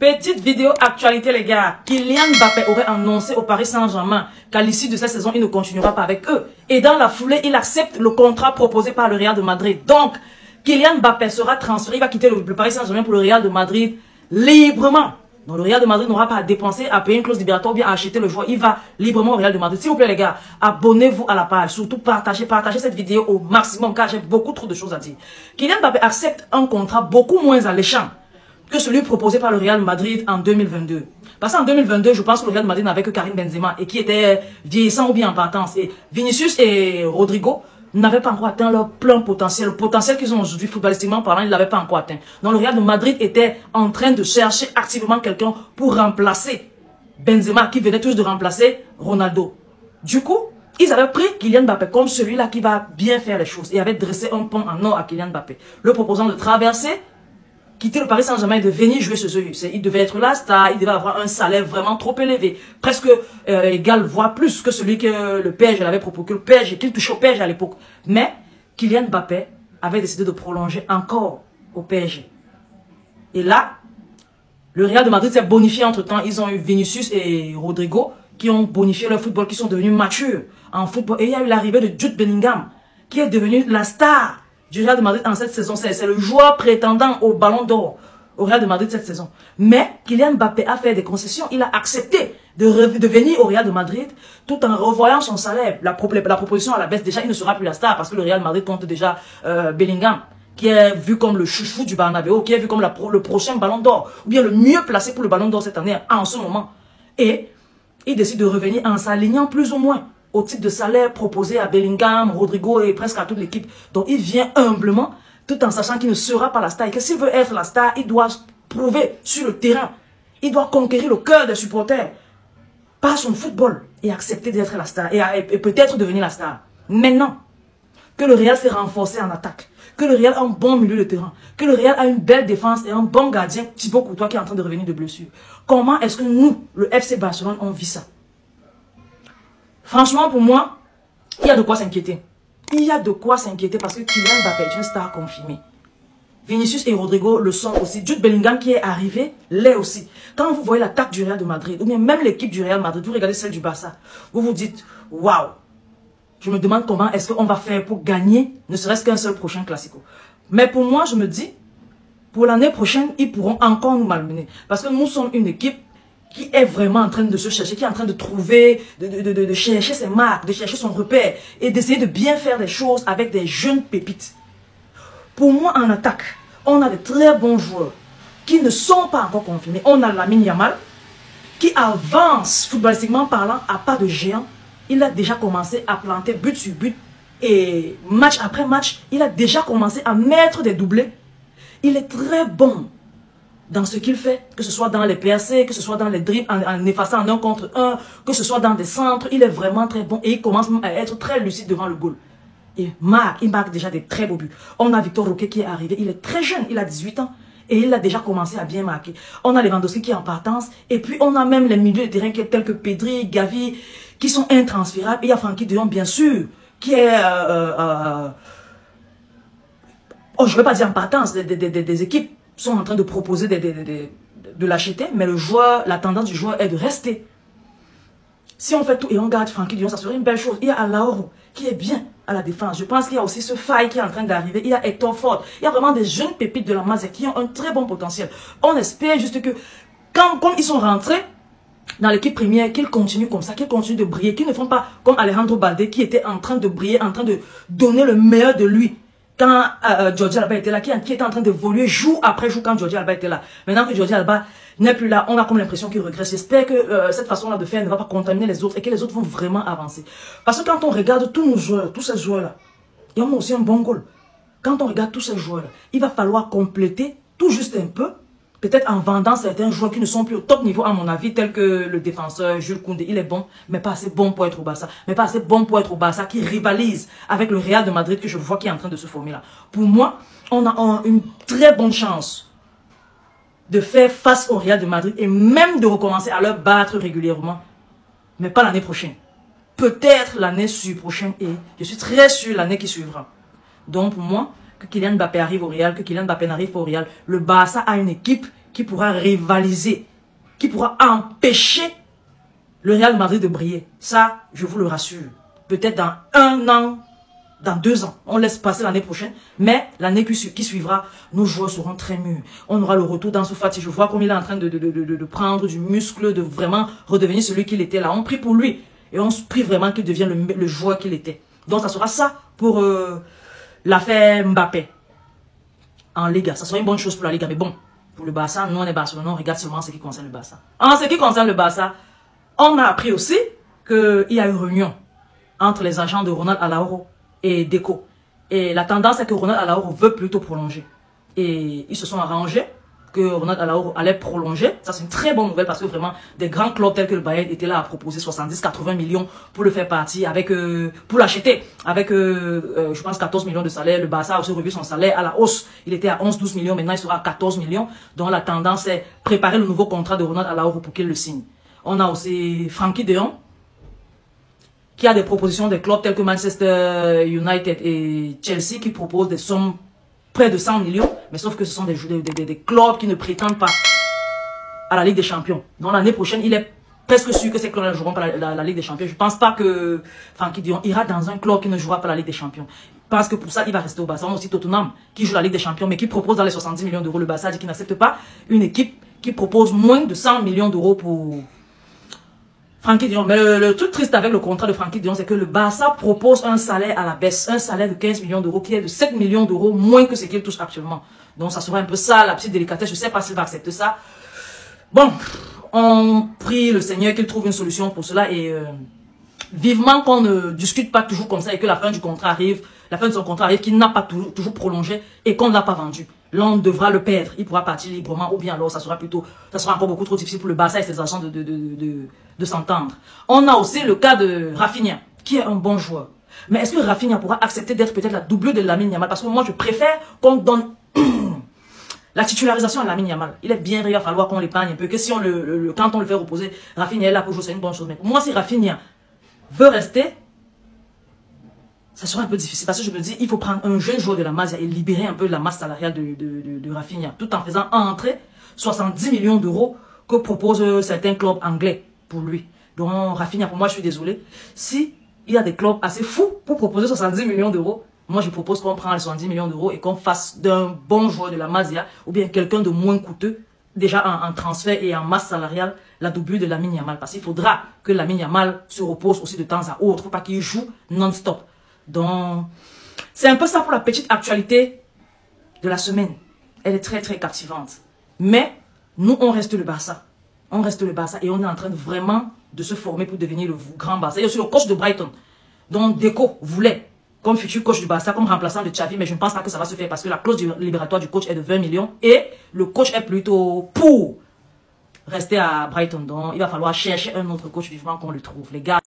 Petite vidéo actualité les gars. Kylian Mbappé aurait annoncé au Paris Saint-Germain qu'à l'issue de cette saison, il ne continuera pas avec eux. Et dans la foulée, il accepte le contrat proposé par le Real de Madrid. Donc, Kylian Mbappé sera transféré, il va quitter le Paris Saint-Germain pour le Real de Madrid librement. Donc le Real de Madrid n'aura pas à dépenser, à payer une clause libératoire ou bien à acheter le joueur. Il va librement au Real de Madrid. S'il vous plaît les gars, abonnez-vous à la page. Surtout partagez cette vidéo au maximum car j'ai beaucoup trop de choses à dire. Kylian Mbappé accepte un contrat beaucoup moins alléchant que celui proposé par le Real de Madrid en 2022. Parce qu'en 2022, je pense que le Real de Madrid n'avait que Karim Benzema et qui était vieillissant ou bien en partance. Et Vinicius et Rodrigo n'avaient pas encore atteint leur plein potentiel. Le potentiel qu'ils ont aujourd'hui, footballistiquement parlant, ils ne l'avaient pas encore atteint. Donc le Real de Madrid était en train de chercher activement quelqu'un pour remplacer Benzema, qui venait tous de remplacer Ronaldo. Du coup, ils avaient pris Kylian Mbappé comme celui-là qui va bien faire les choses. Et avaient dressé un pont en or à Kylian Mbappé, le proposant de traverser, quitter le Paris Saint-Germain et de venir jouer chez eux. Il devait être la star, il devait avoir un salaire vraiment trop élevé, presque égal, voire plus que celui que le PSG avait proposé, que le PSG, qu'il touchait au PSG à l'époque. Mais Kylian Mbappé avait décidé de prolonger encore au PSG. Et là, le Real de Madrid s'est bonifié entre-temps. Ils ont eu Vinicius et Rodrigo qui ont bonifié leur football, qui sont devenus matures en football. Et il y a eu l'arrivée de Jude Bellingham, qui est devenu la star du Real de Madrid en cette saison. C'est le joueur prétendant au Ballon d'Or au Real de Madrid cette saison. Mais Kylian Mbappé a fait des concessions. Il a accepté de venir au Real de Madrid tout en revoyant son salaire. La proposition à la baisse, déjà, il ne sera plus la star parce que le Real de Madrid compte déjà Bellingham, qui est vu comme le chouchou du Bernabéu, qui est vu comme le prochain Ballon d'Or, ou bien le mieux placé pour le Ballon d'Or cette année, en ce moment. Et il décide de revenir en s'alignant plus ou moins au type de salaire proposé à Bellingham, Rodrigo et presque à toute l'équipe. Donc il vient humblement, tout en sachant qu'il ne sera pas la star. Et que s'il veut être la star, il doit prouver sur le terrain. Il doit conquérir le cœur des supporters par son football et accepter d'être la star et peut-être devenir la star. Maintenant que le Real s'est renforcé en attaque, que le Real a un bon milieu de terrain, que le Real a une belle défense et un bon gardien, Thibaut Courtois qui est en train de revenir de blessure. Comment est-ce que nous, le FC Barcelone, on vit ça? Franchement, pour moi, il y a de quoi s'inquiéter. Il y a de quoi s'inquiéter parce que Kylian Mbappé est une star confirmée. Vinicius et Rodrigo le sont aussi. Jude Bellingham qui est arrivé, l'est aussi. Quand vous voyez l'attaque du Real de Madrid, ou bien même l'équipe du Real Madrid, vous regardez celle du Barça, vous vous dites, waouh, je me demande comment est-ce qu'on va faire pour gagner, ne serait-ce qu'un seul prochain Classico. Mais pour moi, je me dis, pour l'année prochaine, ils pourront encore nous malmener. Parce que nous sommes une équipe qui est vraiment en train de se chercher, qui est en train de trouver, de chercher ses marques, de chercher son repère et d'essayer de bien faire les choses avec des jeunes pépites. Pour moi, en attaque, on a de très bons joueurs qui ne sont pas encore confirmés. On a Lamine Yamal qui avance footballistiquement parlant à pas de géant. Il a déjà commencé à planter but sur but et match après match, il a déjà commencé à mettre des doublés. Il est très bon dans ce qu'il fait, que ce soit dans les PRC, que ce soit dans les dribbles en effaçant en 1 contre 1, que ce soit dans des centres, il est vraiment très bon et il commence à être très lucide devant le goal. Et il marque déjà des très beaux buts. On a Victor Roque qui est arrivé, il est très jeune, il a 18 ans et il a déjà commencé à bien marquer. On a Lewandowski qui est en partance et puis on a même les milieux de terrain tels que Pedri, Gavi qui sont intransférables. Et il y a Frenkie de Jong bien sûr qui est, je ne vais pas dire en partance, des équipes sont en train de proposer de l'acheter, mais la tendance du joueur est de rester. Si on fait tout et on garde Frenkie de Jong, ça serait une belle chose. Il y a Alaoro qui est bien à la défense. Je pense qu'il y a aussi ce Faye qui est en train d'arriver. Il y a Hector Ford. Il y a vraiment des jeunes pépites de la masse qui ont un très bon potentiel. On espère juste que, comme ils sont rentrés dans l'équipe première, qu'ils continuent comme ça, qu'ils continuent de briller, qu'ils ne font pas comme Alejandro Balde qui était en train de briller, en train de donner le meilleur de lui. Quand Jordi Alba était là, qui était en train d'évoluer jour après jour quand Jordi Alba était là. Maintenant que Jordi Alba n'est plus là, on a comme l'impression qu'il regrette. J'espère que cette façon-là de faire ne va pas contaminer les autres et que les autres vont vraiment avancer. Parce que quand on regarde tous nos joueurs, tous ces joueurs-là, et on a aussi un bon goal. Quand on regarde tous ces joueurs-là, il va falloir compléter tout juste un peu, peut-être en vendant certains joueurs qui ne sont plus au top niveau à mon avis, tels que le défenseur Jules Koundé. Il est bon, mais pas assez bon pour être au Barça. Mais pas assez bon pour être au Barça qui rivalise avec le Real de Madrid que je vois qui est en train de se former là. Pour moi, on a une très bonne chance de faire face au Real de Madrid et même de recommencer à leur battre régulièrement. Mais pas l'année prochaine. Peut-être l'année prochaine et je suis très sûr l'année qui suivra. Donc pour moi, que Kylian Mbappé arrive au Real, que Kylian Mbappé n'arrive pas au Real, le Barça a une équipe qui pourra rivaliser, qui pourra empêcher le Real Madrid de briller. Ça, je vous le rassure. Peut-être dans 1 an, dans 2 ans. On laisse passer l'année prochaine. Mais l'année qui suivra, nos joueurs seront très mûrs. On aura le retour d'Ansu Fati. Je vois comme il est en train de prendre du muscle, de vraiment redevenir celui qu'il était là. On prie pour lui. Et on prie vraiment qu'il devienne le joueur qu'il était. Donc ça sera ça pour l'affaire Mbappé. En Liga. Ça sera une bonne chose pour la Liga. Mais bon, pour le Barça, nous on est Barcelone. On regarde seulement ce qui concerne le Barça. En ce qui concerne le Barça, on a appris aussi qu'il y a une réunion entre les agents de Ronald Araujo et Deco. Et la tendance est que Ronald Araujo veut plutôt prolonger. Et ils se sont arrangés que Ronald Araujo allait prolonger. Ça, c'est une très bonne nouvelle parce que vraiment, des grands clubs tels que le Bayern étaient là à proposer 70-80 millions pour le faire partir, avec pour l'acheter, avec, je pense, 14 millions de salaire. Le Barça a aussi revu son salaire à la hausse. Il était à 11-12 millions, maintenant il sera à 14 millions. Donc la tendance est préparer le nouveau contrat de Ronald Araujo pour qu'il le signe. On a aussi Frenkie de Jong, qui a des propositions des clubs tels que Manchester United et Chelsea qui proposent des sommes près de 100 millions. Mais sauf que ce sont des clubs qui ne prétendent pas à la Ligue des Champions. Donc l'année prochaine, il est presque sûr que ces clubs ne joueront pas la Ligue des Champions. Je ne pense pas que Frenkie de Jong ira dans un club qui ne jouera pas la Ligue des Champions. Parce que pour ça, il va rester au Barça. On a aussi Tottenham qui joue la Ligue des Champions mais qui propose dans les 70 millions d'euros. Le Barça dit qu'il n'accepte pas une équipe qui propose moins de 100 millions d'euros pour Frenkie de Jong. Mais le truc triste avec le contrat de Frenkie de Jong, c'est que le Barça propose un salaire à la baisse, un salaire de 15 millions d'euros qui est de 7 millions d'euros moins que ce qu'il touche actuellement. Donc ça sera un peu ça, la petite délicatesse. Je ne sais pas s'il va accepter ça. Bon, on prie le Seigneur qu'il trouve une solution pour cela et vivement qu'on ne discute pas toujours comme ça et que la fin du contrat arrive, la fin de son contrat arrive, qu'il n'a pas toujours prolongé et qu'on ne l'a pas vendu. L'on devra le perdre. Il pourra partir librement ou bien alors ça sera encore beaucoup trop difficile pour le Barça et ses agents de s'entendre. On a aussi le cas de Rafinha, qui est un bon joueur. Mais est-ce que Rafinha pourra accepter d'être peut-être la doublure de Lamine Yamal? Parce que moi, je préfère qu'on donne la titularisation à Lamine Yamal. Il est bien, il va falloir qu'on l'épargne un peu. Que si quand on le fait reposer, Rafinha est là pour jouer, c'est une bonne chose. Mais pour moi, si Rafinha veut rester, ça sera un peu difficile. Parce que je me dis, il faut prendre un jeune joueur de la Masia et libérer un peu la masse salariale de Rafinha. Tout en faisant entrer 70 millions d'euros que proposent certains clubs anglais pour lui. Donc Rafinha, pour moi, je suis désolé. Si il y a des clubs assez fous pour proposer 70 millions d'euros, moi je propose qu'on prenne les 70 millions d'euros et qu'on fasse d'un bon joueur de la Masia ou bien quelqu'un de moins coûteux, déjà en transfert et en masse salariale, la doublure de Lamine Yamal. Parce qu'il faudra que Lamine Yamal se repose aussi de temps à autre, pas qu'il joue non-stop. Donc, c'est un peu ça pour la petite actualité de la semaine. Elle est très très captivante. Mais, nous on reste le Barça. On reste le Barça et on est en train vraiment de se former pour devenir le grand Barça. Il y a aussi le coach de Brighton, dont Deco voulait comme futur coach du Barça, comme remplaçant de Xavi, mais je ne pense pas que ça va se faire parce que la clause libératoire du coach est de 20 millions et le coach est plutôt pour rester à Brighton. Donc, il va falloir chercher un autre coach vivement qu'on le trouve. Les gars.